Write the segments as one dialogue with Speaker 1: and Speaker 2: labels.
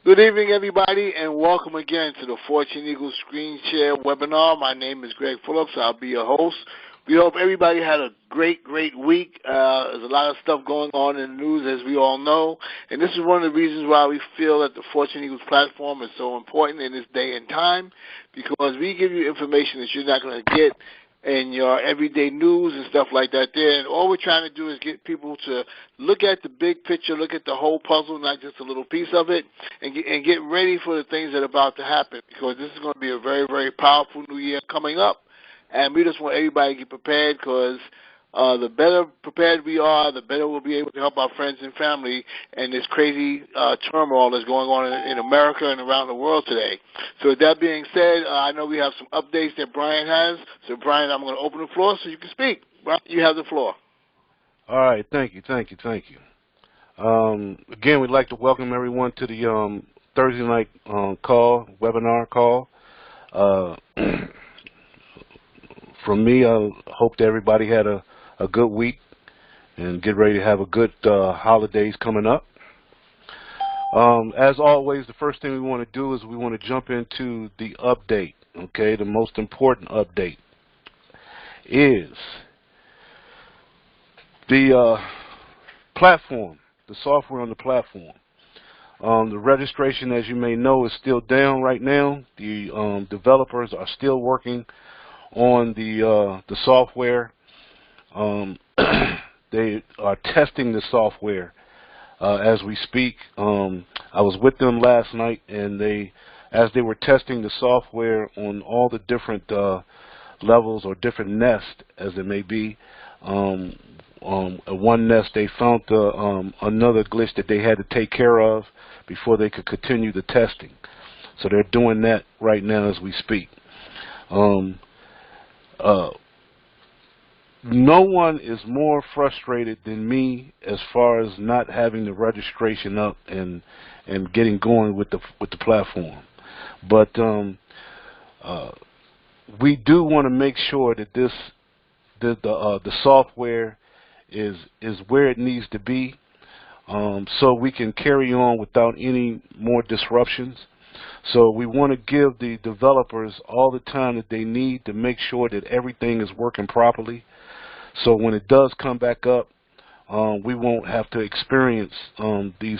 Speaker 1: Good evening, everybody, and welcome again to the Fortune Eagles Screen Share webinar. My name is Greg Phillips. I'll be your host. We hope everybody had a great week. There's a lot of stuff going on in the news, as we all know, and this is one of the reasons why we feel that the Fortune Eagles platform is so important in this day and time, because we give you information that you're not going to get in your everyday news and stuff like that there. And all we're trying to do is get people to look at the big picture, look at the whole puzzle, not just a little piece of it, and get ready for the things that are about to happen, because this is going to be a very powerful new year coming up. And we just want everybody to get prepared, because the better prepared we are, the better we'll be able to help our friends and family in this crazy turmoil that's going on in America and around the world today. So with that being said, I know we have some updates that Brian has. So, Brian, I'm going to open the floor so you can speak. Brian, you have the floor.
Speaker 2: All right. Thank you. Again, we'd like to welcome everyone to the Thursday night webinar call. From me, I hope that everybody had a good week and get ready to have a good holidays coming up. As always, the first thing we want to do is we want to jump into the update. Okay, the most important update is the platform, the software on the platform. The registration, as you may know, is still down right now. The developers are still working on the software. They are testing the software as we speak. I was with them last night, and as they were testing the software on all the different levels or different nests, as it may be, one nest they found another glitch that they had to take care of before they could continue the testing. So they're doing that right now as we speak. No one is more frustrated than me as far as not having the registration up and getting going with the platform. But we do want to make sure that the software is where it needs to be, so we can carry on without any more disruptions. So we want to give the developers all the time that they need to make sure that everything is working properly. So when it does come back up, we won't have to experience the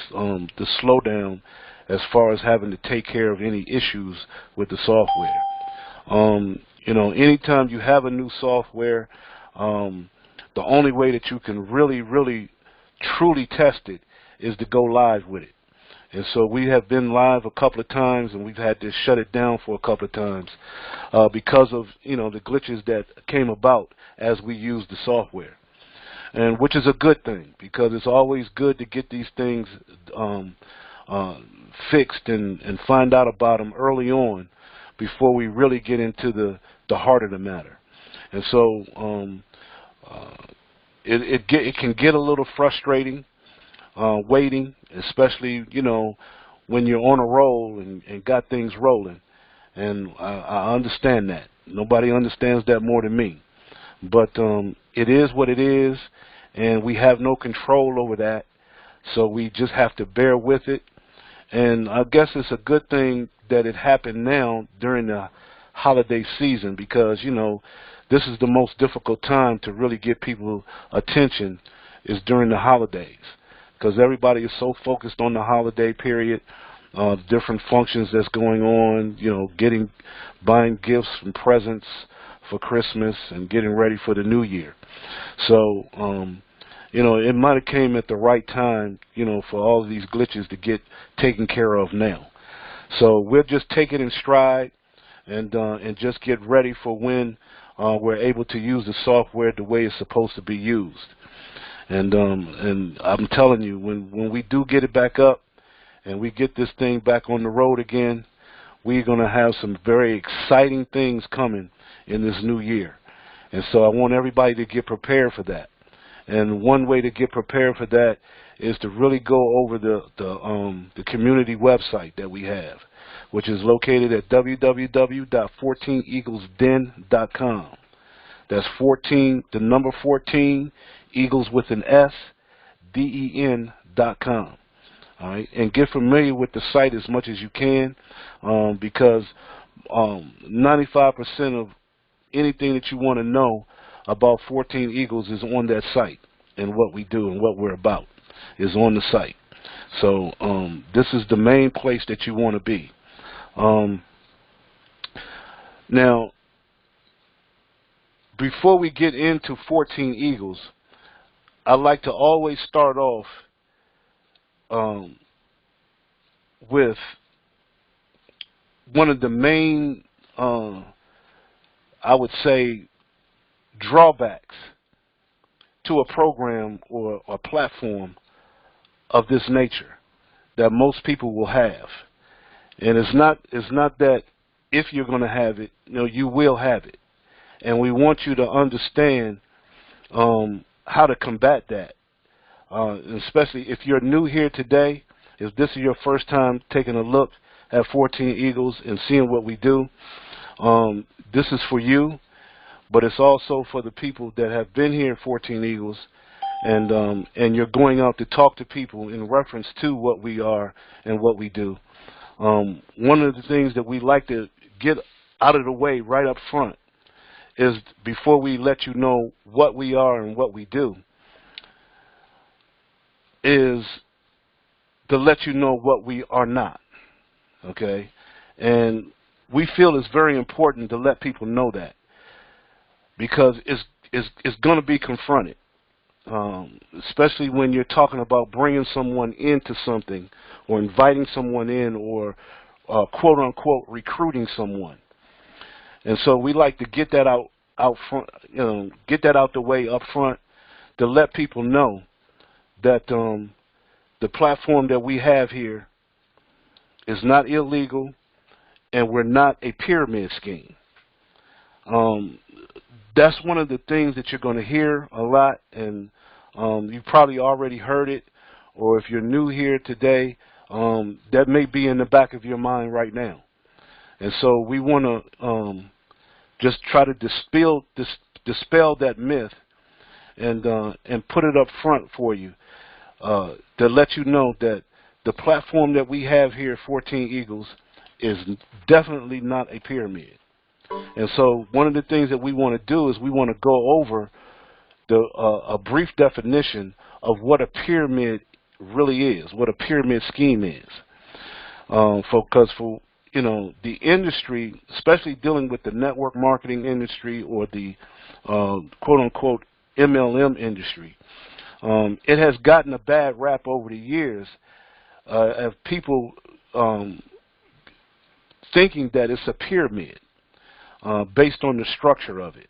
Speaker 2: slowdown as far as having to take care of any issues with the software. Anytime you have a new software, the only way that you can really truly test it is to go live with it. And so we have been live a couple of times, and we've had to shut it down for a couple of times because of the glitches that came about as we use the software, and which is a good thing, because it's always good to get these things fixed and find out about them early on before we really get into the heart of the matter. And so it can get a little frustrating waiting, especially when you're on a roll and got things rolling. And I understand that. Nobody understands that more than me. But it is what it is, and we have no control over that. So we just have to bear with it. And I guess it's a good thing that it happened now during the holiday season, because this is the most difficult time to really get people attention, is during the holidays, because everybody is so focused on the holiday period, different functions that's going on, buying gifts and presents for Christmas and getting ready for the new year. So it might have came at the right time, for all of these glitches to get taken care of now. So we'll just take it in stride and just get ready for when we're able to use the software the way it's supposed to be used. And I'm telling you, when we do get it back up and we get this thing back on the road again, we're going to have some very exciting things coming in this new year. And so I want everybody to get prepared for that. And one way to get prepared for that is to really go over the community website that we have, which is located at www.14eaglesden.com. That's 14, the number 14, Eagles with an S, DEN.com. All right, and get familiar with the site as much as you can, because 95% of anything that you want to know about 14 Eagles is on that site, and what we do and what we're about is on the site. So this is the main place that you want to be. Now, before we get into 14 Eagles, I like to always start off with one of the main, I would say, drawbacks to a program or a platform of this nature that most people will have. And it's not that if you're going to have it, you will have it. And we want you to understand how to combat that. Especially if you're new here today, if this is your first time taking a look at 14 Eagles and seeing what we do, this is for you, but it's also for the people that have been here at 14 Eagles, and you're going out to talk to people in reference to what we are and what we do. One of the things that we like to get out of the way right up front is, before we let you know what we are and what we do, is to let you know what we are not, okay? And we feel it's very important to let people know that, because it's going to be confronted, especially when you're talking about bringing someone into something or inviting someone in or quote-unquote recruiting someone. And so we like to get that out front, get that out the way up front, to let people know that the platform that we have here is not illegal, and we're not a pyramid scheme. That's one of the things that you're going to hear a lot, and you probably already heard it, or if you're new here today, that may be in the back of your mind right now. And so we want to just try to dispel that myth and put it up front for you, to let you know that the platform that we have here at 14 Eagles is definitely not a pyramid. And so one of the things that we want to do is we want to go over a brief definition of what a pyramid really is, what a pyramid scheme is. Because for the industry, especially dealing with the network marketing industry or the quote-unquote MLM industry, it has gotten a bad rap over the years of people thinking that it's a pyramid based on the structure of it.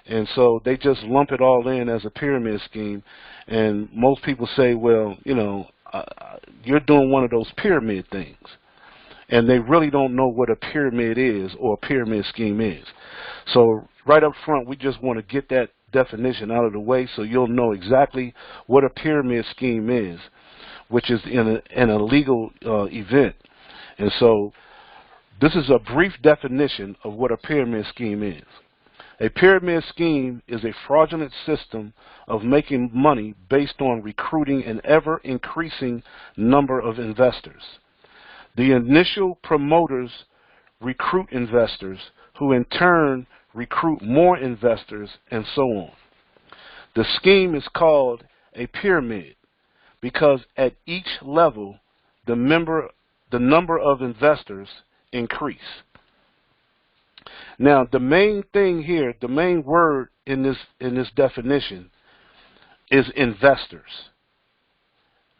Speaker 2: And so they just lump it all in as a pyramid scheme. And most people say, well, you're doing one of those pyramid things. And they really don't know what a pyramid is or a pyramid scheme is. So right up front, we just want to get that definition out of the way so you'll know exactly what a pyramid scheme is, which is an illegal event. And so this is a brief definition of what a pyramid scheme is. A pyramid scheme is a fraudulent system of making money based on recruiting an ever-increasing number of investors. The initial promoters recruit investors, who in turn recruit more investors, and so on. The scheme is called a pyramid because at each level, the number of investors increase. Now, the main thing here, the main word in this definition is investors.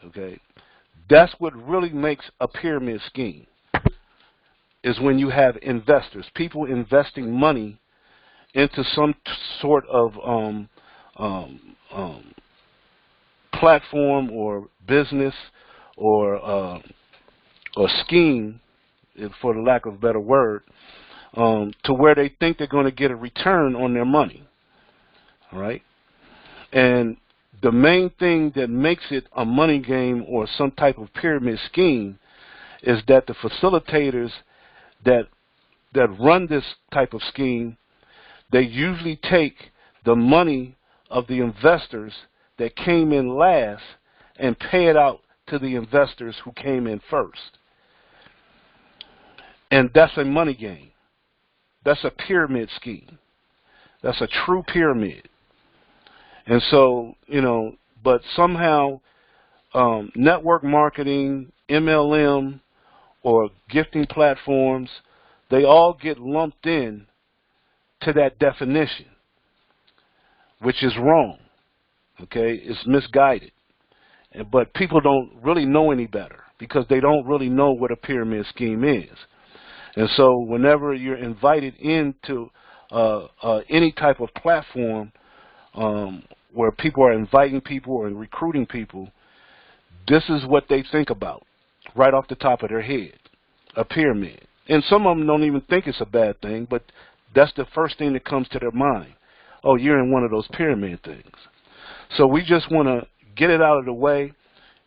Speaker 2: Okay, that's what really makes a pyramid scheme. Is when you have investors, people investing money into some sort of platform or business or scheme, for the lack of a better word, to where they think they're going to get a return on their money. All right? And the main thing that makes it a money game or some type of pyramid scheme is that the facilitators that run this type of scheme, they usually take the money of the investors that came in last and pay it out to the investors who came in first. And that's a money game. That's a pyramid scheme. That's a true pyramid. And so, but somehow network marketing, MLM, or gifting platforms, they all get lumped in to that definition, which is wrong. Okay, it's misguided. But people don't really know any better because they don't really know what a pyramid scheme is. And so whenever you're invited into any type of platform where people are inviting people and recruiting people, this is what they think about right off the top of their head, a pyramid. And some of them don't even think it's a bad thing, but that's the first thing that comes to their mind. Oh, you're in one of those pyramid things. So we just want to get it out of the way,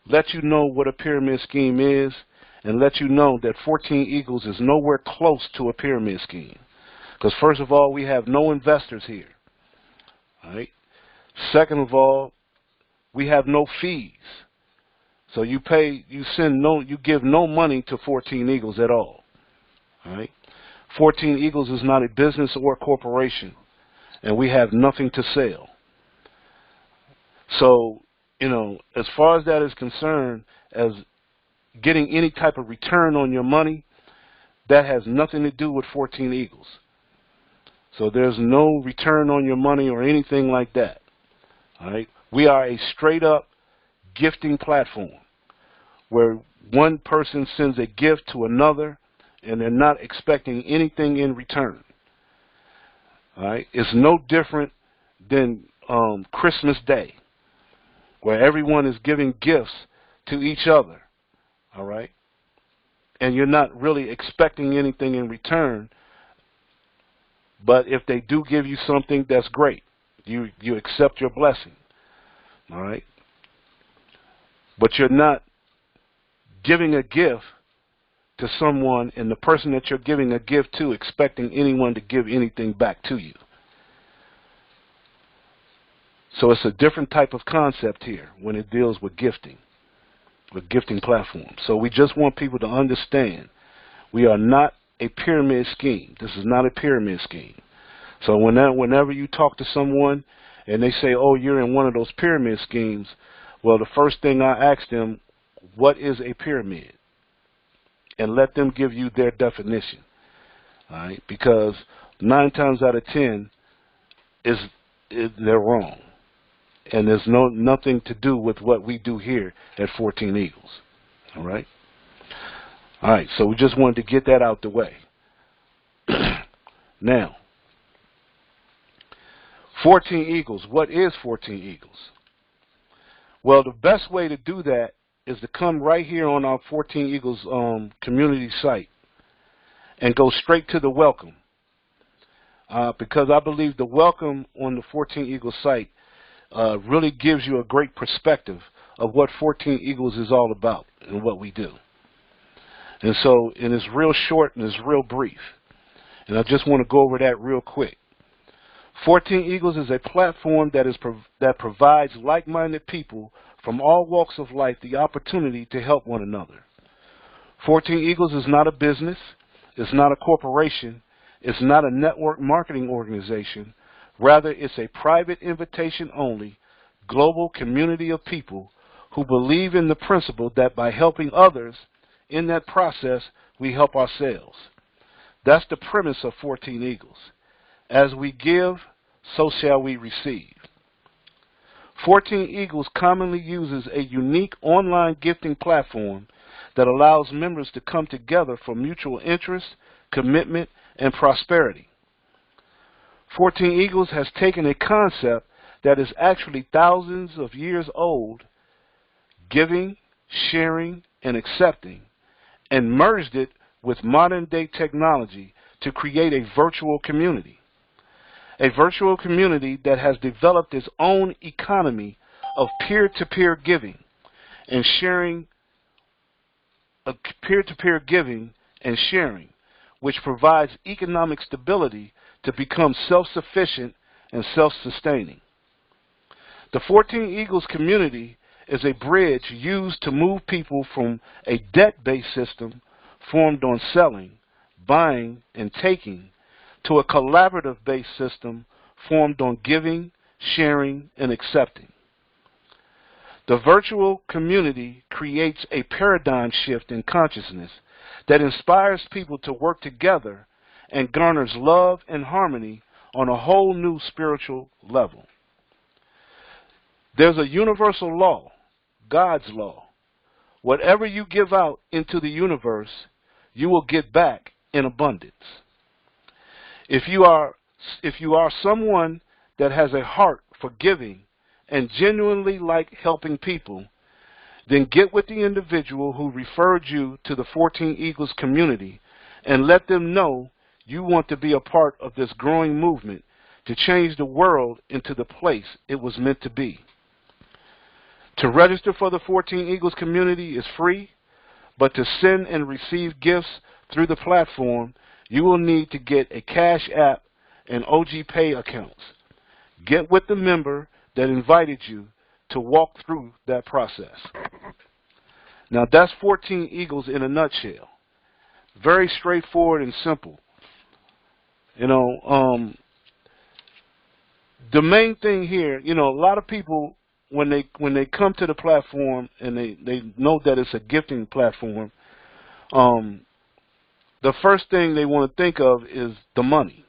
Speaker 2: let you know what a pyramid scheme is, and let you know that 14 Eagles is nowhere close to a pyramid scheme. Because first of all, we have no investors here. All right? Second of all, we have no fees. So you give no money to 14 Eagles at all. All right? 14 Eagles is not a business or a corporation, and we have nothing to sell. So, as far as that is concerned, as getting any type of return on your money, that has nothing to do with 14 Eagles. So there's no return on your money or anything like that. All right? We are a straight up gifting platform where one person sends a gift to another and they're not expecting anything in return. All right? It's no different than Christmas Day, where everyone is giving gifts to each other. All right? And you're not really expecting anything in return, but if they do give you something, that's great. You accept your blessing. All right? But you're not giving a gift to someone and the person that you're giving a gift to expecting anyone to give anything back to you. So it's a different type of concept here when it deals with gifting platforms. So we just want people to understand we are not a pyramid scheme. This is not a pyramid scheme. So whenever you talk to someone and they say, oh, you're in one of those pyramid schemes, well, the first thing I ask them, what is a pyramid? And let them give you their definition. All right? Because 9 times out of 10 they're wrong. And there's nothing to do with what we do here at 14 Eagles. All right? All right, so we just wanted to get that out the way. Now, 14 Eagles. What is 14 Eagles? Well, the best way to do that is to come right here on our 14 Eagles community site and go straight to the welcome. Because I believe the welcome on the 14 Eagles site really gives you a great perspective of what 14 Eagles is all about and what we do. And so, and it's real short and it's real brief. And I just want to go over that real quick. 14 Eagles is a platform that provides like-minded people from all walks of life the opportunity to help one another. 14 Eagles is not a business. It's not a corporation. It's not a network marketing organization. Rather, it's a private invitation-only global community of people who believe in the principle that by helping others in that process, we help ourselves. That's the premise of 14 Eagles. As we give, so shall we receive. 14 Eagles commonly uses a unique online gifting platform that allows members to come together for mutual interest, commitment, and prosperity. 14 Eagles has taken a concept that is actually thousands of years old, giving, sharing, and accepting, and merged it with modern-day technology to create a virtual community. A virtual community that has developed its own economy of peer-to-peer giving and sharing, which provides economic stability to become self-sufficient and self-sustaining. The 14 Eagles community is a bridge used to move people from a debt-based system formed on selling, buying, and taking to a collaborative-based system formed on giving, sharing, and accepting. The virtual community creates a paradigm shift in consciousness that inspires people to work together and garners love and harmony on a whole new spiritual level. There's a universal law, God's law. Whatever you give out into the universe, you will get back in abundance. If you are someone that has a heart for giving and genuinely like helping people, then get with the individual who referred you to the 14 Eagles community and let them know you want to be a part of this growing movement to change the world into the place it was meant to be. To register for the 14 Eagles community is free, but to send and receive gifts through the platform, you will need to get a Cash App and OG Pay accounts. Get with the member that invited you to walk through that process. Now that's 14 Eagles in a nutshell. Very straightforward and simple. You know, the main thing here, you know, a lot of people, when they come to the platform and they know that it's a gifting platform, the first thing they want to think of is the money,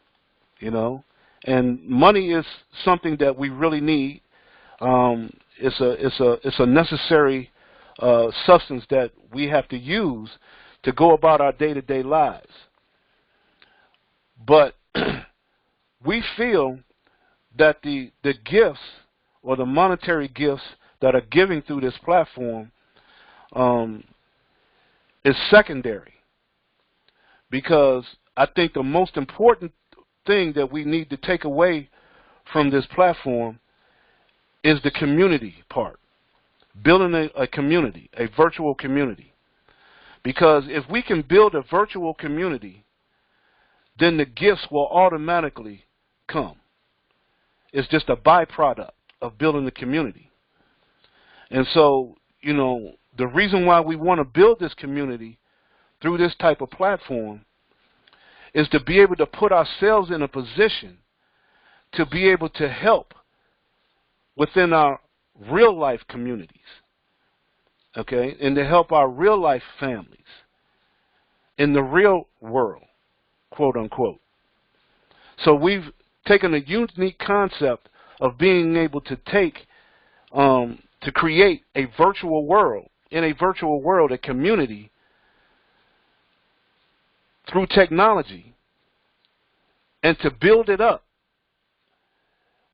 Speaker 2: you know. And money is something that we really need. It's a necessary substance that we have to use to go about our day-to-day lives. But we feel that the gifts or the monetary gifts that are giving through this platform is secondary, because I think the most important thing that we need to take away from this platform is the community part, building a community, a virtual community. Because if we can build a virtual community, then the gifts will automatically come. It's just a byproduct of building the community. And so, you know, the reason why we want to build this community through this type of platform is to be able to put ourselves in a position to be able to help within our real life communities, okay, and to help our real life families in the real world, quote unquote. So we've taken a unique concept of being able to to create a virtual world, in a virtual world, a community through technology, and to build it up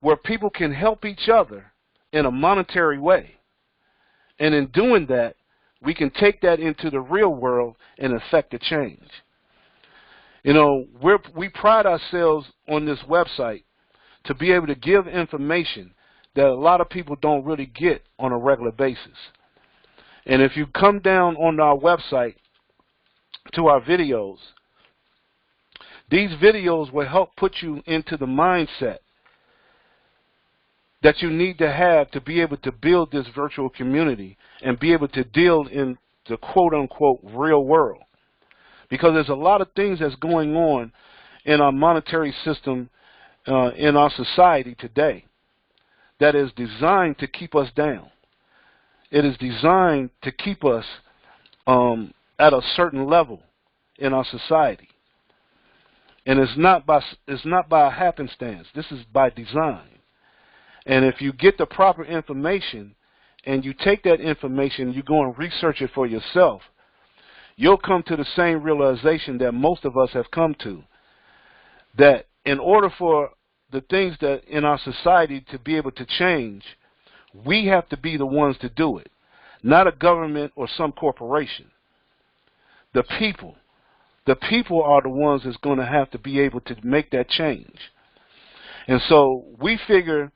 Speaker 2: where people can help each other in a monetary way. And in doing that, we can take that into the real world and affect a change. You know, we pride ourselves on this website to be able to give information that a lot of people don't really get on a regular basis. And if you come down on our website to our videos, these videos will help put you into the mindset that you need to have to be able to build this virtual community and be able to deal in the quote-unquote real world. Because there's a lot of things that's going on in our monetary system, in our society today, that is designed to keep us down. It is designed to keep us at a certain level in our society. And it's not by happenstance. This is by design. And if you get the proper information and you take that information, you go and research it for yourself, you'll come to the same realization that most of us have come to, that in order for the things that in our society to be able to change, we have to be the ones to do it, not a government or some corporation. The people are the ones that's going to have to be able to make that change. And so we figure,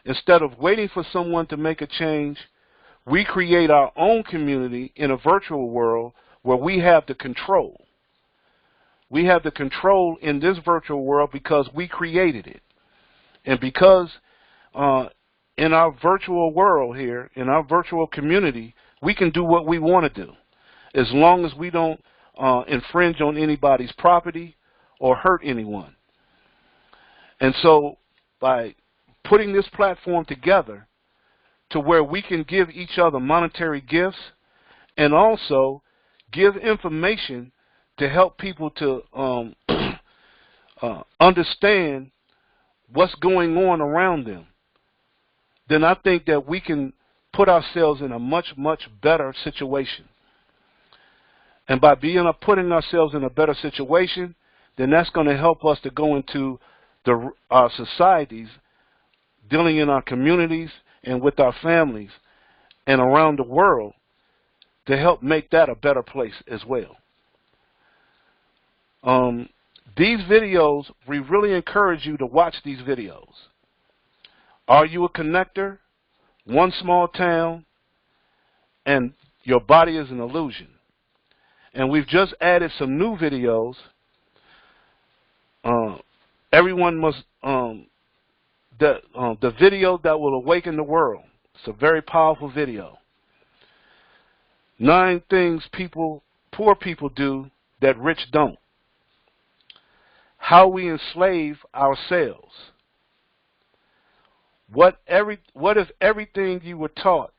Speaker 2: instead of waiting for someone to make a change, we create our own community in a virtual world where we have the control. We have the control in this virtual world because we created it. And because in our virtual world here, in our virtual community, we can do what we want to do, as long as we don't infringe on anybody's property or hurt anyone. And so by putting this platform together to where we can give each other monetary gifts and also give information to help people to understand what's going on around them, then I think that we can put ourselves in a much, much better situation. And by putting ourselves in a better situation, then that's going to help us to go into our societies, dealing in our communities and with our families and around the world, to help make that a better place as well. These videos, we really encourage you to watch these videos. Are you a connector? One small town, and your body is an illusion. And we've just added some new videos. Everyone must, the video that will awaken the world. It's a very powerful video. 9 things poor people do that rich don't. How we enslave ourselves. What if everything you were taught,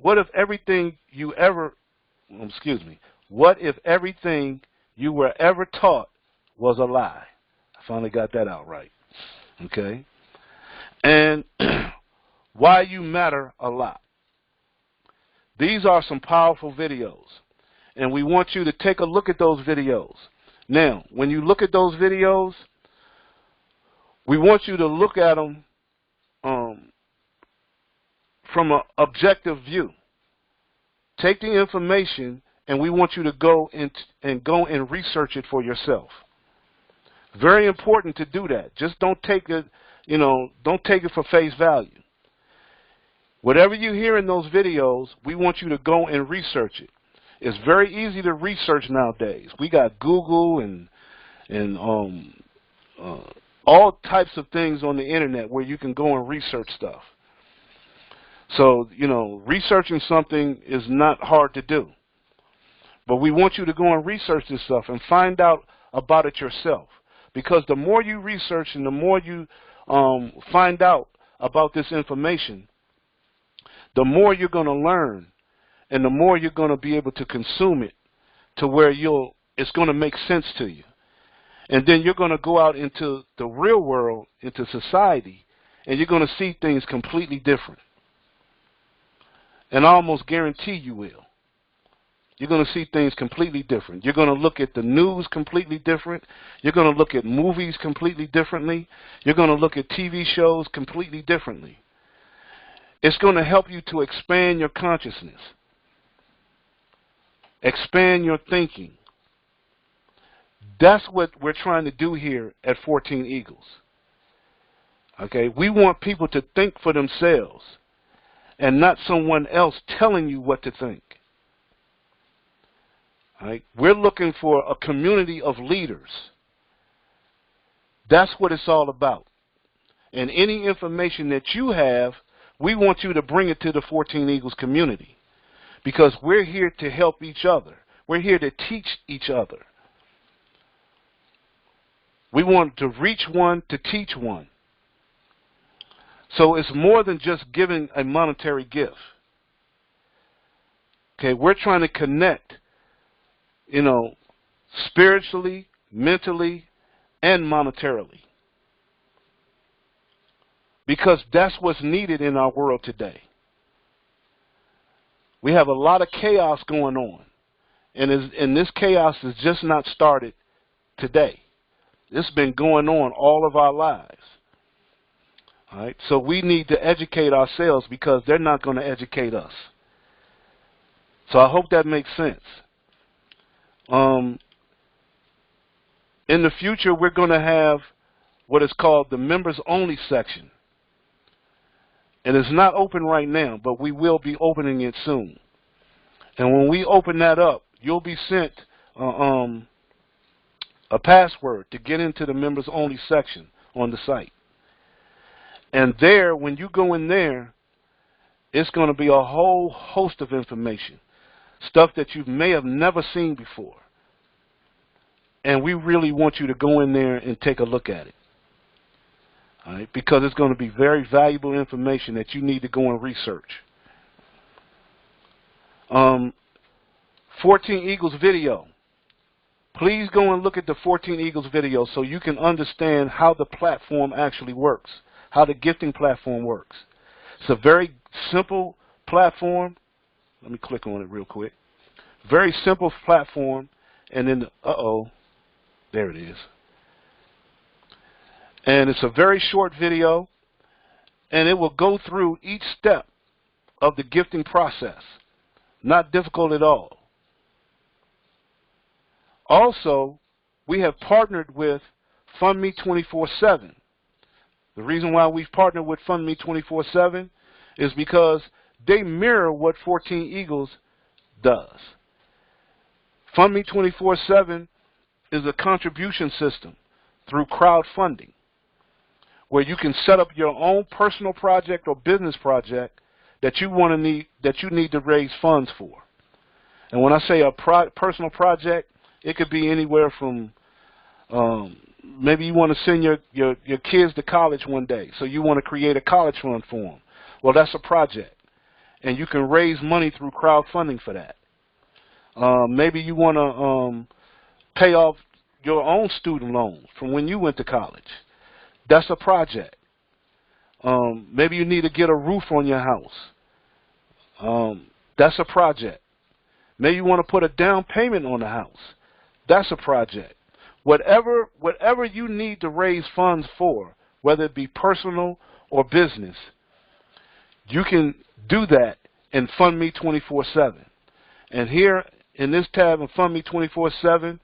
Speaker 2: what if everything you were ever taught was a lie? I finally got that out right. Okay? And why you matter a lot. These are some powerful videos, and we want you to take a look at those videos. Now, when you look at those videos, we want you to look at them from an objective view. Take the information, and we want you to go and research it for yourself. Very important to do that. Just don't take it, don't take it for face value. Whatever you hear in those videos, we want you to go and research it. It's very easy to research nowadays. We got Google and all types of things on the internet where you can go and research stuff. So, researching something is not hard to do. But we want you to go and research this stuff and find out about it yourself. Because the more you research and the more you find out about this information, the more you're going to learn and the more you're going to be able to consume it to where it's going to make sense to you. And then you're going to go out into the real world, into society, and you're going to see things completely different. And I almost guarantee you will. You're going to see things completely different. You're going to look at the news completely different. You're going to look at movies completely differently. You're going to look at TV shows completely differently. It's going to help you to expand your consciousness, expand your thinking. That's what we're trying to do here at 14 Eagles. Okay, we want people to think for themselves and not someone else telling you what to think. All right? We're looking for a community of leaders. That's what it's all about. And any information that you have, we want you to bring it to the 14 Eagles community, because we're here to help each other. We're here to teach each other. We want to reach one to teach one. So it's more than just giving a monetary gift. Okay, we're trying to connect, spiritually, mentally, and monetarily. Because that's what's needed in our world today. We have a lot of chaos going on. And this chaos has just not started today. It's been going on all of our lives. All right? So we need to educate ourselves, because they're not going to educate us. So I hope that makes sense. In the future, we're going to have what is called the members only section. And it's not open right now, but we will be opening it soon. And when we open that up, you'll be sent a password to get into the members only section on the site. And there, when you go in there, It's going to be a whole host of information, stuff that you may have never seen before. And we really want you to go in there and take a look at it. All right? Because it's going to be very valuable information that you need to go and research. 14 Eagles video. Please go and look at the 14 Eagles video so you can understand how the platform actually works, how the gifting platform works. It's a very simple platform. Let me click on it real quick. Very simple platform, and then, there it is. And it's a very short video, and it will go through each step of the gifting process. Not difficult at all. Also, we have partnered with Fund Me 24/7. The reason why we've partnered with Fund Me 24/7 is because they mirror what 14 Eagles does. Fund Me 24/7 is a contribution system through crowdfunding, where you can set up your own personal project or business project that you need to raise funds for. And when I say a personal project, it could be anywhere from maybe you want to send your kids to college one day, so you want to create a college fund for them. Well, that's a project, and you can raise money through crowdfunding for that. Maybe you want to pay off your own student loans from when you went to college. That's a project. Maybe you need to get a roof on your house. That's a project. Maybe you want to put a down payment on the house. That's a project. Whatever you need to raise funds for, whether it be personal or business, you can do that in Fund Me 24/7. And here in this tab in Fund Me 24/7,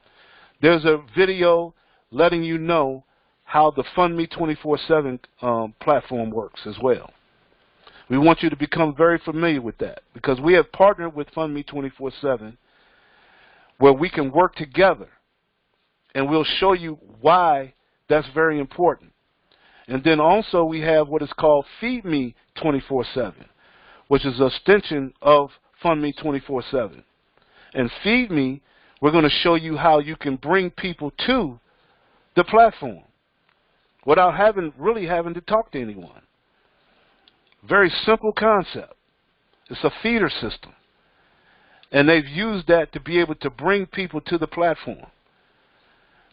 Speaker 2: there's a video letting you know how the Fund Me 24/7 platform works as well. We want you to become very familiar with that, because we have partnered with Fund Me 24/7 where we can work together, and we'll show you why that's very important. And then also we have what is called Feed Me 24/7, which is an extension of Fund Me 24/7. And Feed Me, we're going to show you how you can bring people to the platform without really having to talk to anyone. Very simple concept. It's a feeder system. And they've used that to be able to bring people to the platform.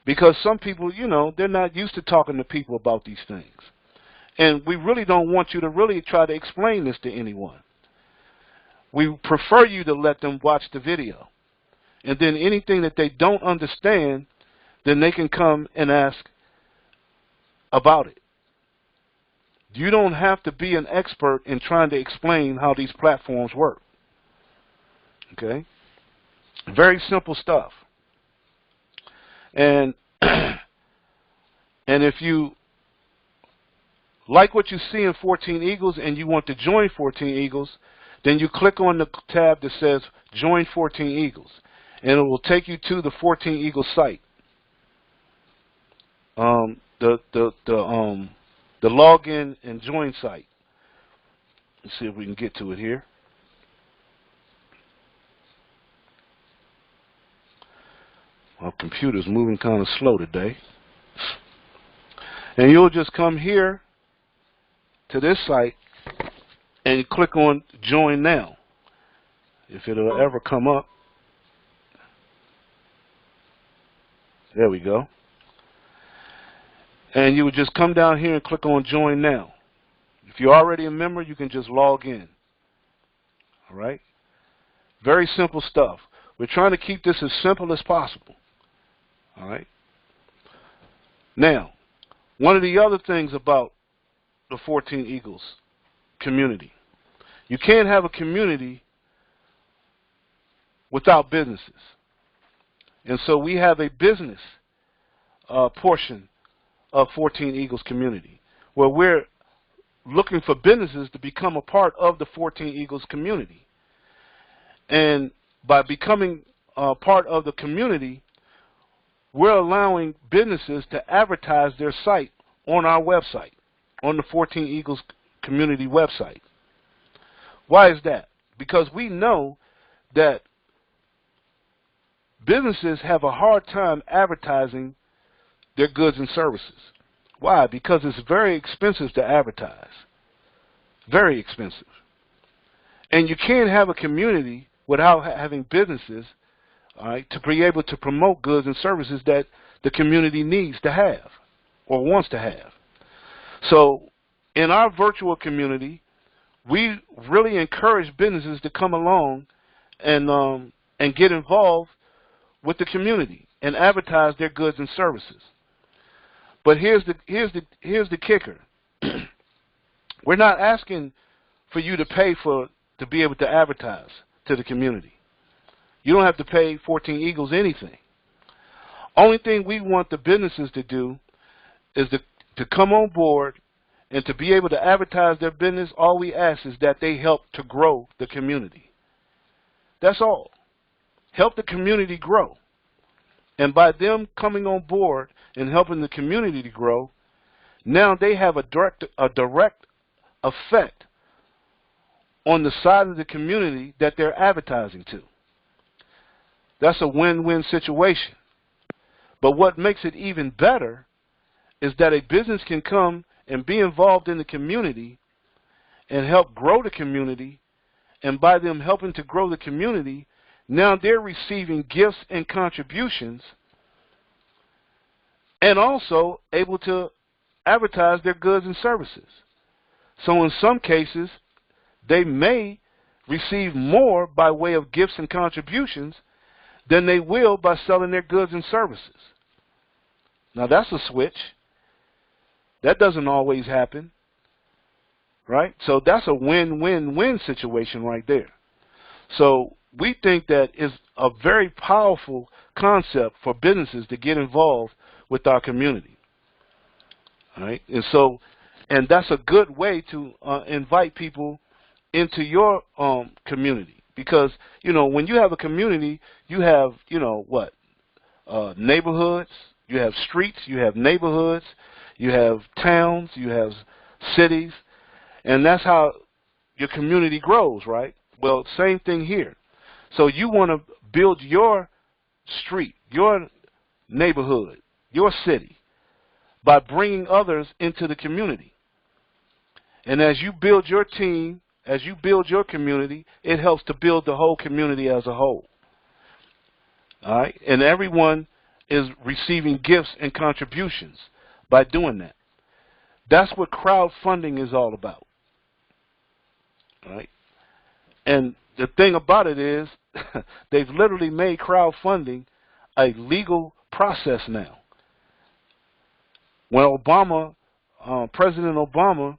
Speaker 2: Because some people, they're not used to talking to people about these things. And we really don't want you to really try to explain this to anyone. We prefer you to let them watch the video. And then anything that they don't understand, then they can come and ask about it. You don't have to be an expert in trying to explain how these platforms work. Okay? Very simple stuff. And if you like what you see in 14 Eagles and you want to join 14 Eagles, then you click on the tab that says Join 14 Eagles, and it will take you to the 14 Eagles site. The login and join site. Let's see if we can get to it here. Our computer's moving kind of slow today. And you'll just come here to this site and you click on Join Now. If it'll ever come up. There we go. And you would just come down here and click on Join Now. If you're already a member, you can just log in. All right? Very simple stuff. We're trying to keep this as simple as possible. All right? Now, one of the other things about the 14 Eagles community, you can't have a community without businesses. And so we have a business portion of 14 Eagles community, where we're looking for businesses to become a part of the 14 Eagles community. And by becoming a part of the community, we're allowing businesses to advertise their site on our website, on the 14 Eagles community website. Why is that? Because we know that businesses have a hard time advertising their goods and services. Why? Because it's very expensive to advertise. Very expensive. And you can't have a community without having businesses, all right, to be able to promote goods and services that the community needs to have or wants to have. So in our virtual community, we really encourage businesses to come along and get involved with the community and advertise their goods and services. But here's the kicker. We're not asking for you to pay to be able to advertise to the community. You don't have to pay 14 Eagles anything. Only thing we want the businesses to do is to come on board and to be able to advertise their business. All we ask is that they help to grow the community. That's all. Help the community grow. And by them coming on board and helping the community to grow, now they have a direct effect on the side of the community that they're advertising to. That's a win-win situation. But what makes it even better is that a business can come and be involved in the community and help grow the community, and by them helping to grow the community, now they're receiving gifts and contributions and also able to advertise their goods and services. So in some cases, they may receive more by way of gifts and contributions than they will by selling their goods and services. Now that's a switch. That doesn't always happen, right? So that's a win-win-win situation right there. So we think that is a very powerful concept for businesses to get involved with our community. All right? And that's a good way to invite people into your community, because when you have a community, you have neighborhoods, you have streets, you have neighborhoods, you have towns, you have cities, and that's how your community grows, right? Well, same thing here. So you want to build your street, your neighborhood, your city by bringing others into the community. And as you build your team, as you build your community, it helps to build the whole community as a whole. All right? And everyone is receiving gifts and contributions by doing that. That's what crowdfunding is all about. All right? And the thing about it is they've literally made crowdfunding a legal process now. When President Obama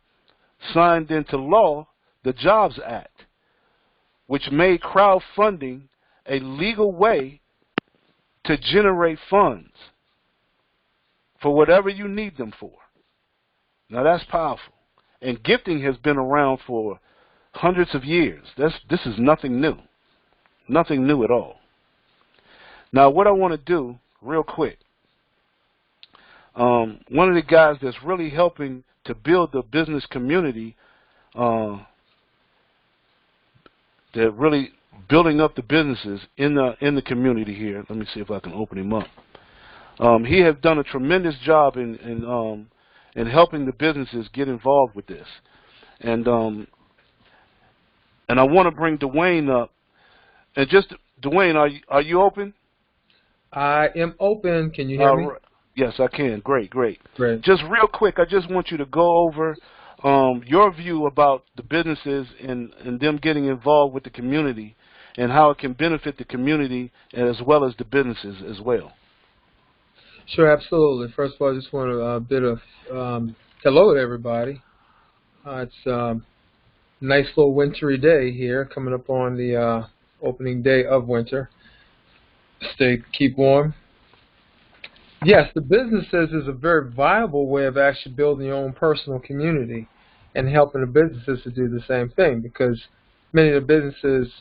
Speaker 2: signed into law the Jobs Act, which made crowdfunding a legal way to generate funds for whatever you need them for. Now that's powerful. And gifting has been around for hundreds of years. This is nothing new. Nothing new at all. Now what I want to do real quick, one of the guys that's really helping to build the business community, they're really building up the businesses in the community here. Let me see if I can open him up. He has done a tremendous job in helping the businesses get involved with this. And I want to bring Dwayne up. And just Dwayne, are you open?
Speaker 3: I am open. Can you hear me?
Speaker 2: Yes, I can. Great. Just real quick, I just want you to go over your view about the businesses and them getting involved with the community and how it can benefit the community as well as the businesses as well.
Speaker 3: Sure, absolutely. First of all, I just want a bit of hello to everybody. It's a nice little wintry day here, coming up on the opening day of winter. Keep warm. Yes, the businesses is a very viable way of actually building your own personal community and helping the businesses to do the same thing, because many of the businesses,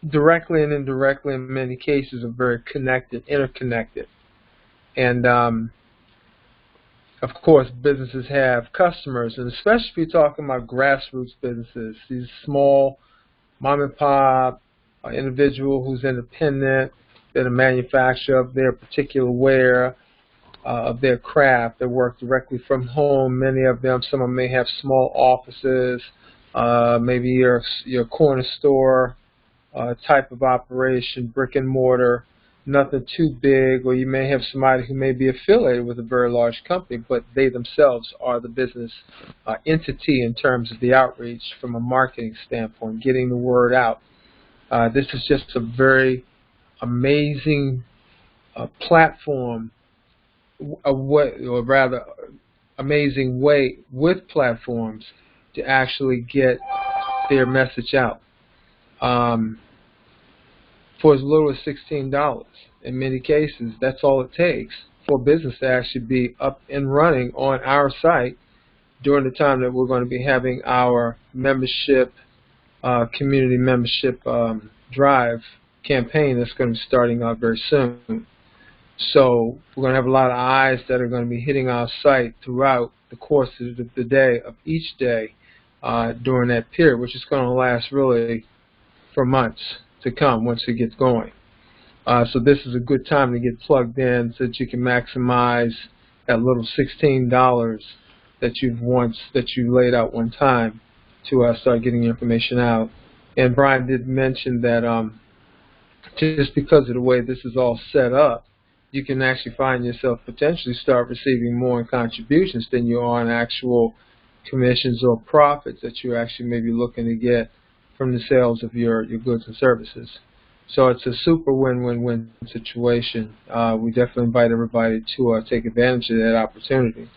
Speaker 3: directly and indirectly in many cases, are very connected, interconnected. And of course, businesses have customers, and especially if you're talking about grassroots businesses, these small mom and pop, individual who's independent, they're a manufacturer of their particular wear, of their craft. They work directly from home. Many of them, some of them may have small offices, maybe your corner store type of operation, brick and mortar, nothing too big, or you may have somebody who may be affiliated with a very large company, but they themselves are the business entity in terms of the outreach from a marketing standpoint, getting the word out. This is just a very amazing platform, or rather amazing way with platforms to actually get their message out. For as little as $16. In many cases, that's all it takes for business to actually be up and running on our site during the time that we're going to be having our membership, community membership drive campaign that's going to be starting out very soon. So we're going to have a lot of eyes that are going to be hitting our site throughout the course of the day, of each day during that period, which is going to last really for months to come once it gets going. So this is a good time to get plugged in so that you can maximize that little $16 that you laid out one time to start getting your information out. And Brian did mention that just because of the way this is all set up, you can actually find yourself potentially start receiving more in contributions than you are in actual commissions or profits that you actually may be looking to get from the sales of your goods and services. So it's a super win-win-win situation. We definitely invite everybody to take advantage of that opportunity.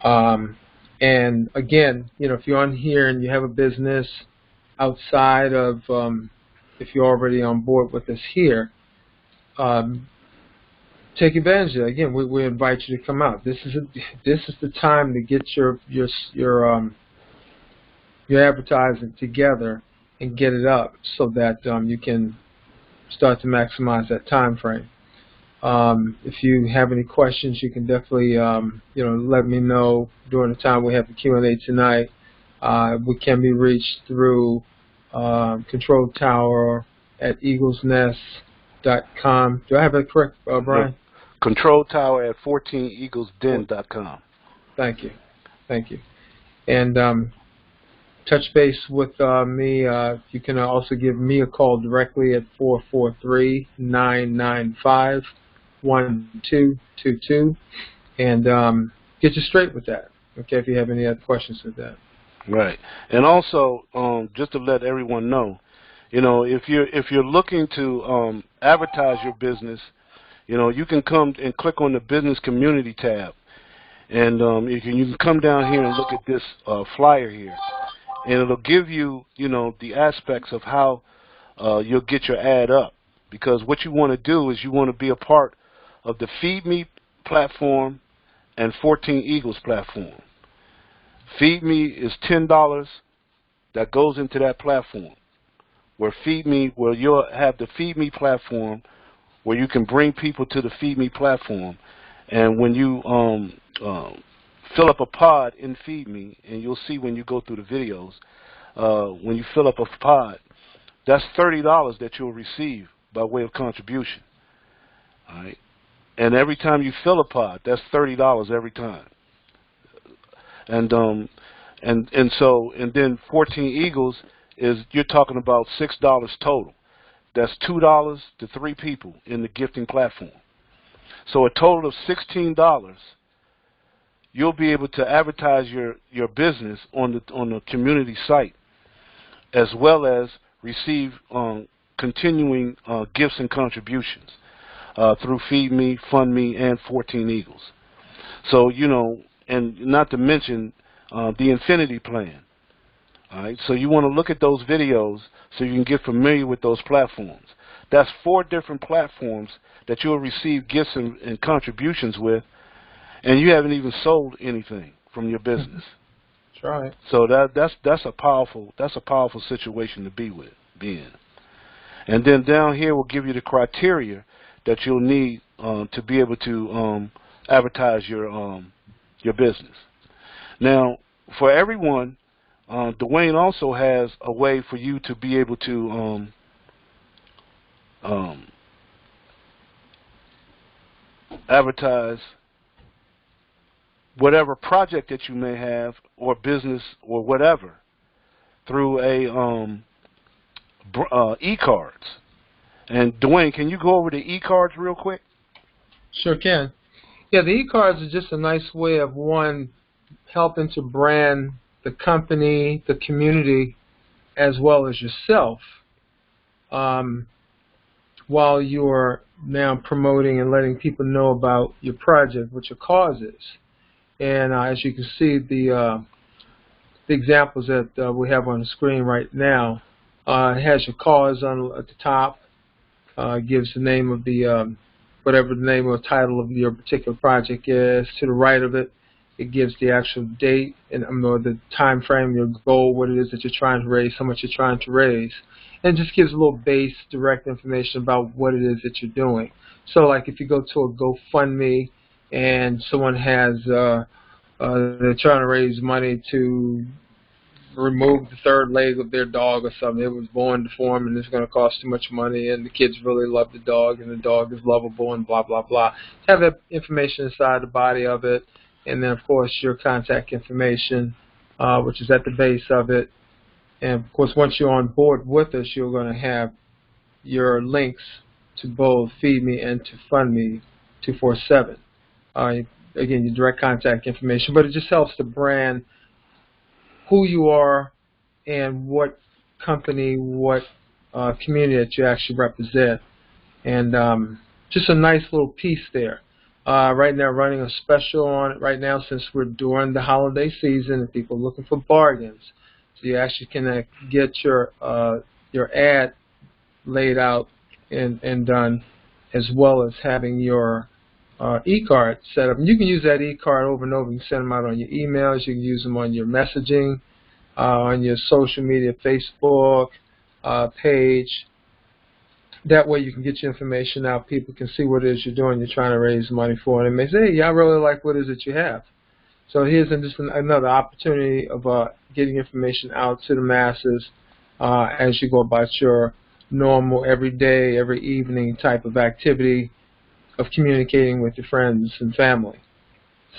Speaker 3: And again, if you're on here and you have a business outside of, if you're already on board with us here, take advantage of it. Again, we invite you to come out. This is the time to get your advertising together and get it up so that you can start to maximize that time frame. If you have any questions, you can definitely let me know during the time we have the Q&A tonight. We can be reached through Control Tower at eaglesnest.com. Do I have that correct, Brian?
Speaker 2: Control Tower at 14eaglesden.com.
Speaker 3: Thank you. And touch base with me. You can also give me a call directly at 443-995-1222 and get you straight with that. Okay, if you have any other questions with that.
Speaker 2: Right. And also, just to let everyone know, if you're looking to advertise your business, you can come and click on the business community tab, and you can come down here and look at this flyer here. And it'll give you, the aspects of how you'll get your ad up. Because what you want to do is you want to be a part of the Feed Me platform and 14 Eagles platform. Feed Me is $10 that goes into that platform. Where you'll have the Feed Me platform where you can bring people to the Feed Me platform. And when you fill up a pod in Feed Me, and you'll see when you go through the videos, when you fill up a pod, that's $30 that you'll receive by way of contribution. All right, and every time you fill a pod, that's $30 every time. And then 14 Eagles is, you're talking about $6 total. That's $2 to 3 people in the gifting platform. So a total of $16. You'll be able to advertise your business on the community site, as well as receive continuing gifts and contributions through Feed Me, Fund Me, and 14 Eagles. So, and not to mention the Infinity Plan. All right, so you want to look at those videos so you can get familiar with those platforms. That's 4 different platforms that you'll receive gifts and contributions with, and you haven't even sold anything from your business.
Speaker 3: That's right.
Speaker 2: So that's a powerful situation to be in. And then down here we'll give you the criteria that you'll need to be able to advertise your business. Now, for everyone, Dwayne also has a way for you to be able to advertise whatever project that you may have or business or whatever through a Ecards. And Dwayne, can you go over the Ecards real quick?
Speaker 3: Sure can. Yeah, the e-cards are just a nice way of, one, helping to brand the company, the community, as well as yourself, while you're now promoting and letting people know about your project, what your cause is. And as you can see, the examples that we have on the screen right now, it has your cause at the top, gives the name of the whatever the name or title of your particular project is. To the right of it, it gives the actual date and or the time frame, your goal, what it is that you're trying to raise, how much you're trying to raise. And it just gives a little base, direct information about what it is that you're doing. So like if you go to a GoFundMe and someone has, they're trying to raise money to remove the third leg of their dog or something. It was born deformed and it's going to cost too much money, and the kids really love the dog and the dog is lovable and blah, blah, blah. Have that information inside the body of it, and then, of course, your contact information, which is at the base of it. And, of course, once you're on board with us, you're going to have your links to both Feed Me and to Fund Me 247. Again, your direct contact information, but it just helps to brand who you are and what company, what community that you actually represent. And just a nice little piece there. Right now, running a special on it right now since we're during the holiday season and people are looking for bargains. So you actually can get your ad laid out and done, as well as having your e-card set up. And you can use that e-card over and over. You can send them out on your emails. You can use them on your messaging, on your social media, Facebook page. That way you can get your information out. People can see what it is you're doing. You're trying to raise money for, and they may say, hey, I really like what it is that you have. So here's just another opportunity of getting information out to the masses as you go about your normal, every day, every evening type of activity of communicating with your friends and family.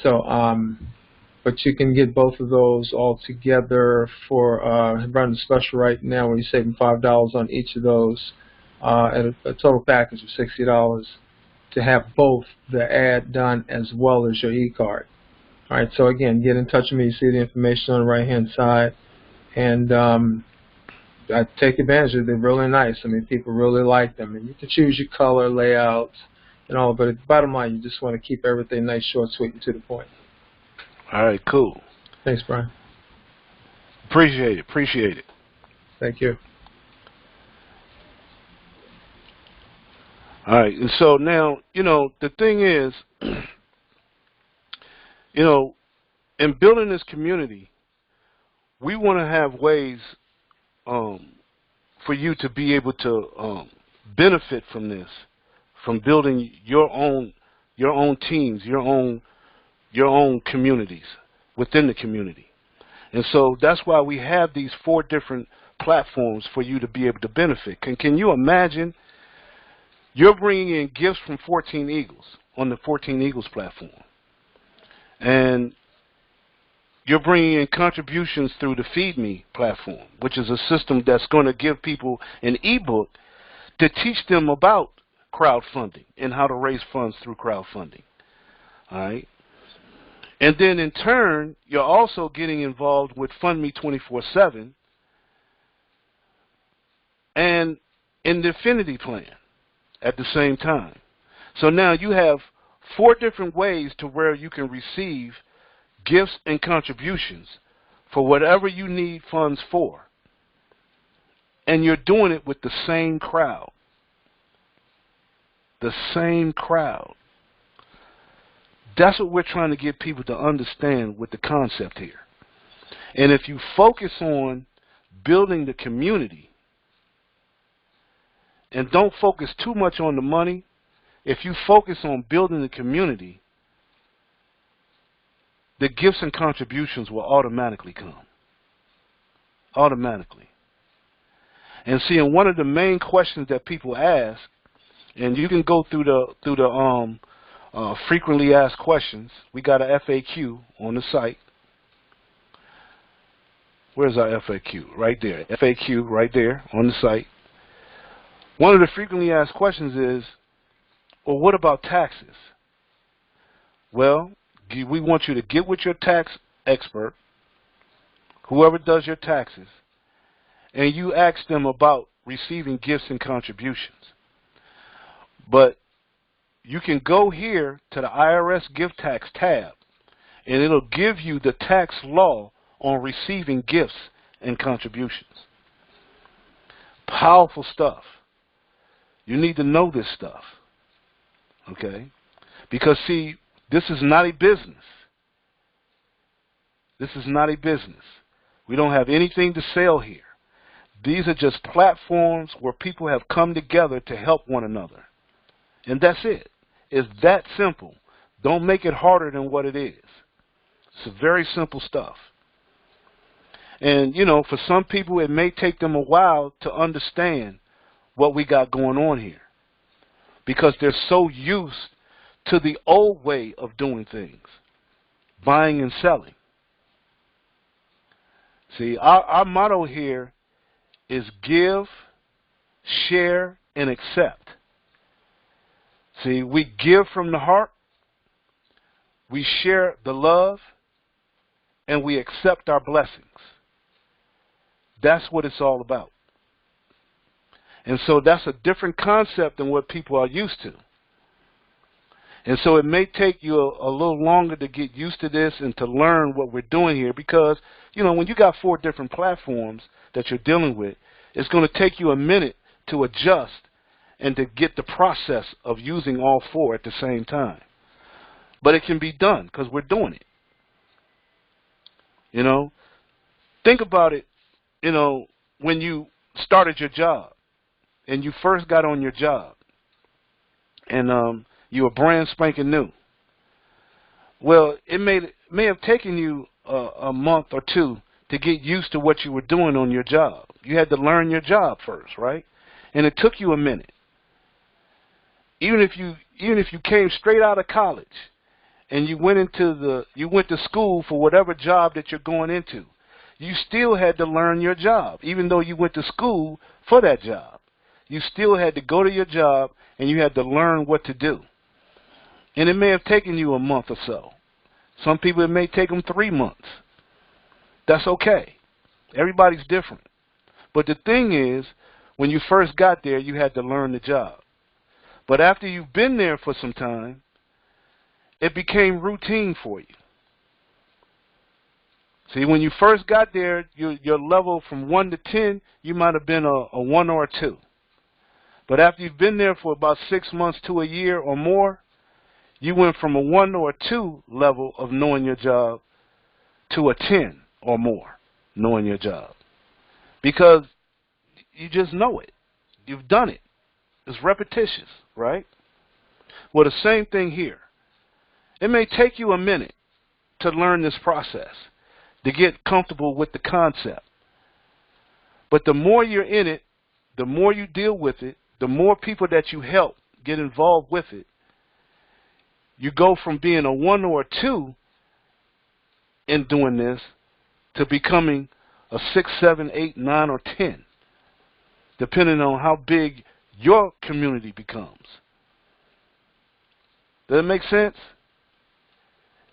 Speaker 3: So, but you can get both of those all together for running a special right now where you're saving $5 on each of those at a total package of $60 to have both the ad done as well as your e-card. All right, so again, get in touch with me. You see the information on the right-hand side, and I take advantage of it. They're really nice. I mean, people really like them, and you can choose your color, layout, and all. But bottom line, you just want to keep everything nice, short, sweet, and to the point.
Speaker 2: All right, cool.
Speaker 3: Thanks, Brian.
Speaker 2: Appreciate it. Appreciate it.
Speaker 3: Thank you.
Speaker 2: All right, and so now, the thing is, in building this community, we want to have ways for you to be able to benefit from this, from building your own teams, your own communities within the community. And so that's why we have these 4 different platforms for you to be able to benefit. Can you imagine? You're bringing in gifts from 14 Eagles on the 14 Eagles platform. And you're bringing in contributions through the Feed Me platform, which is a system that's going to give people an ebook to teach them about crowdfunding and how to raise funds through crowdfunding. All right? And then in turn, you're also getting involved with Fund Me 24/7 and in the Affinity Plan at the same time. So now you have 4 different ways to where you can receive gifts and contributions for whatever you need funds for. And you're doing it with the same crowd. The same crowd. That's what we're trying to get people to understand with the concept here. And if you focus on building the community and don't focus too much on the money, if you focus on building the community, the gifts and contributions will automatically come. automatically. And see, and one of the main questions that people ask, and you can go through the frequently asked questions. We got a FAQ on the site. Where's our FAQ? Right there. FAQ right there on the site. One of the frequently asked questions is, well, what about taxes? Well, we want you to get with your tax expert, whoever does your taxes, and you ask them about receiving gifts and contributions. But you can go here to the IRS gift tax tab, and it'll give you the tax law on receiving gifts and contributions. Powerful stuff. You need to know this stuff, okay? Because, see, this is not a business. This is not a business. We don't have anything to sell here. These are just platforms where people have come together to help one another. And that's it. It's that simple. Don't make it harder than what it is. It's very simple stuff. And, you know, for some people, it may take them a while to understand what we got going on here, because they're so used to the old way of doing things, buying and selling. See, our motto here is give, share, and accept. See, we give from the heart, we share the love, and we accept our blessings. That's what it's all about. And so that's a different concept than what people are used to. And so it may take you a little longer to get used to this and to learn what we're doing here, because, you know, when you got 4 different platforms that you're dealing with, it's going to take you a minute to adjust and to get the process of using all 4 at the same time. But it can be done because we're doing it. You know, think about it, you know, when you started your job and you first got on your job and you were brand spanking new. Well, it may have taken you a month or 2 to get used to what you were doing on your job. You had to learn your job first, right? And it took you a minute. Even if you came straight out of college and you went to school for whatever job that you're going into, you still had to learn your job. Even though you went to school for that job, you still had to go to your job and you had to learn what to do. And it may have taken you a month or so. Some people, it may take them 3 months. That's okay. Everybody's different. But the thing is, when you first got there, you had to learn the job. But after you've been there for some time, it became routine for you. See, when you first got there, your level from 1 to 10, you might have been a 1 or a 2. But after you've been there for about 6 months to a year or more, you went from a 1 or a 2 level of knowing your job to a 10 or more knowing your job. Because you just know it. You've done it. It's repetitious, right? Well, the same thing here. It may take you a minute to learn this process, to get comfortable with the concept. But the more you're in it, the more you deal with it, the more people that you help get involved with it, you go from being a 1 or a 2 in doing this to becoming a 6, 7, 8, 9, or 10, depending on how big your community becomes. Does that make sense?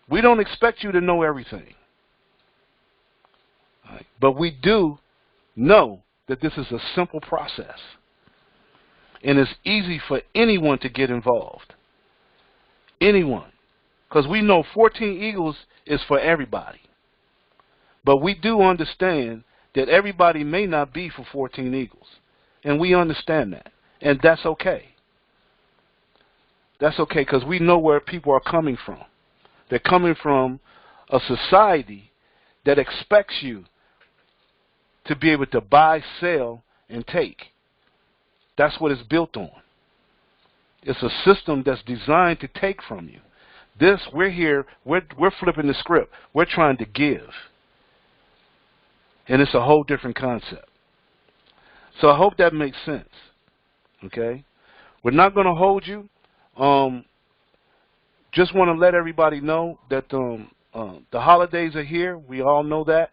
Speaker 2: We don't expect you to know everything. Right? But we do know that this is a simple process. And it's easy for anyone to get involved. Anyone. Because we know 14 Eagles is for everybody. But we do understand that everybody may not be for 14 Eagles. And we understand that. And that's okay. That's okay, because we know where people are coming from. They're coming from a society that expects you to be able to buy, sell, and take. That's what it's built on. It's a system that's designed to take from you. This, we're here, we're flipping the script. We're trying to give. and it's a whole different concept. So I hope that makes sense. Okay? We're not going to hold you. Just want to let everybody know that the holidays are here. We all know that.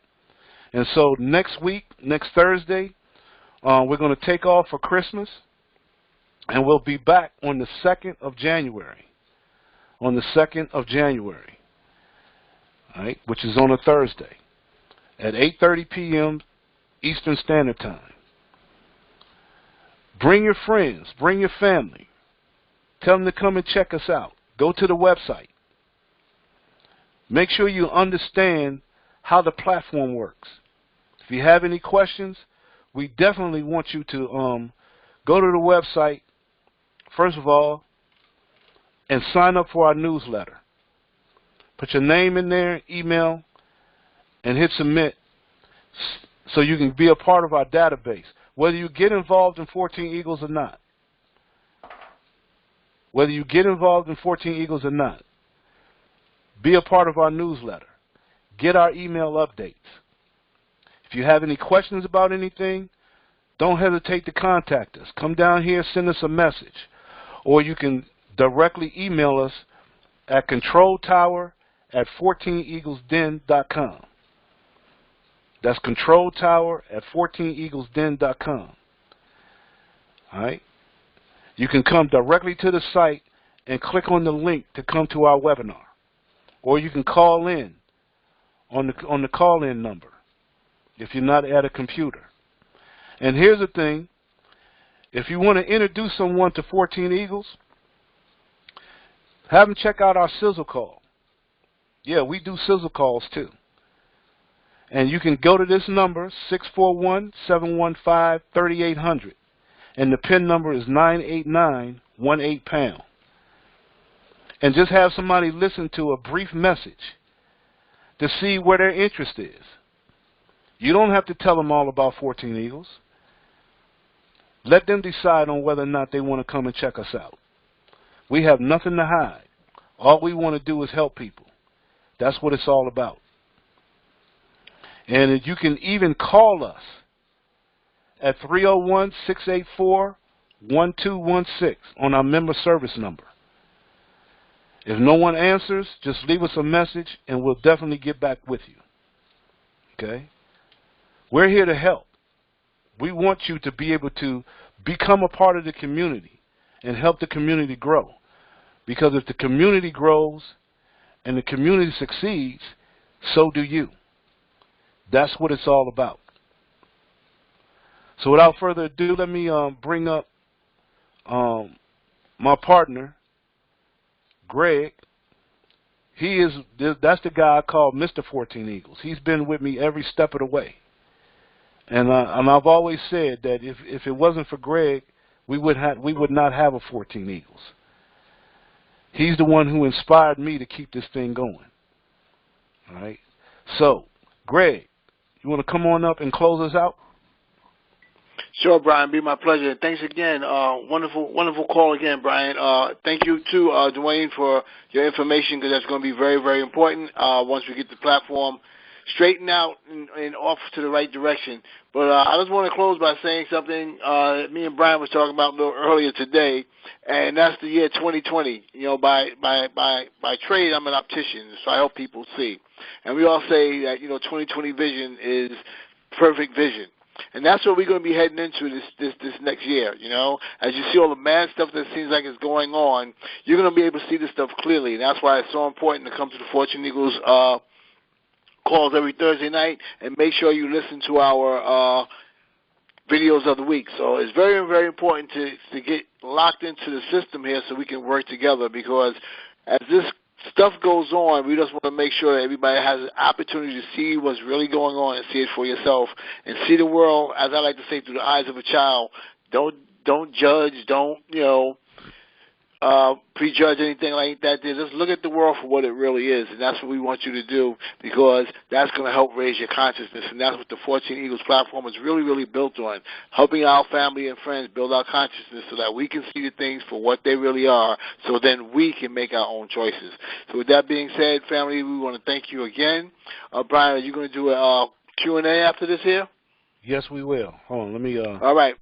Speaker 2: And so next week, next Thursday, we're going to take off for Christmas, and we'll be back on the 2nd of January. On the 2nd of January, all right, which is on a Thursday, at 8:30 p.m. Eastern Standard Time. Bring your friends, bring your family. Tell them to come and check us out. Go to the website. Make sure you understand how the platform works. If you have any questions, we definitely want you to go to the website, first of all, and sign up for our newsletter. Put your name in there, email, and hit submit so you can be a part of our database, whether you get involved in 14 Eagles or not. Whether you get involved in 14 Eagles or not, be a part of our newsletter. Get our email updates. If you have any questions about anything, don't hesitate to contact us. Come down here, send us a message. Or you can directly email us at controltower@14eaglesden.com. That's controltower@14eaglesden.com. All right? You can come directly to the site and click on the link to come to our webinar. Or you can call in on the call-in number if you're not at a computer. And here's the thing. If you want to introduce someone to 14 Eagles, have them check out our Sizzle Call. Yeah, we do Sizzle Calls too. And you can go to this number, 641-715-3800. And the PIN number is 98918#. And just have somebody listen to a brief message to see where their interest is. You don't have to tell them all about 14 Eagles. Let them decide on whether or not they want to come and check us out. We have nothing to hide. All we want to do is help people. That's what it's all about. And you can even call us at 301-684-1216 on our member service number. If no one answers, just leave us a message and we'll definitely get back with you. Okay? We're here to help. We want you to be able to become a part of the community and help the community grow. Because if the community grows and the community succeeds, so do you. That's what it's all about. So without further ado, let me bring up my partner, Greg. That's the guy I call Mr. 14 Eagles. He's been with me every step of the way. And I've always said that if it wasn't for Greg, we would not have a 14 Eagles. He's the one who inspired me to keep this thing going. All right. So, Greg, you want to come on up and close us out?
Speaker 1: Sure, Brian. Be my pleasure. Thanks again. Wonderful call again, Brian. Thank you, too, Dwayne, for your information, because that's going to be very, very important once we get the platform straightened out and off to the right direction. But I just want to close by saying something me and Brian was talking about a little earlier today, and that's the year 2020. You know, by trade, I'm an optician, so I help people see. And we all say that, 2020 vision is perfect vision. And that's what we're going to be heading into this next year, As you see all the mad stuff that seems like is going on, you're going to be able to see this stuff clearly. And that's why it's so important to come to the Fortune Eagles calls every Thursday night, and make sure you listen to our videos of the week. So it's very, very important to get locked into the system here so we can work together, because as this stuff goes on, we just want to make sure that everybody has an opportunity to see what's really going on and see it for yourself and see the world, as I like to say, through the eyes of a child. Don't judge. Don't, prejudge anything like that. Just look at the world for what it really is, and that's what we want you to do, because that's going to help raise your consciousness, and that's what the 14 Eagles platform is really, really built on, helping our family and friends build our consciousness so that we can see the things for what they really are, so then we can make our own choices. So with that being said, family, we want to thank you again. Brian, are you going to do a Q&A after this here?
Speaker 2: Yes, we will. Hold on, let me
Speaker 1: All right.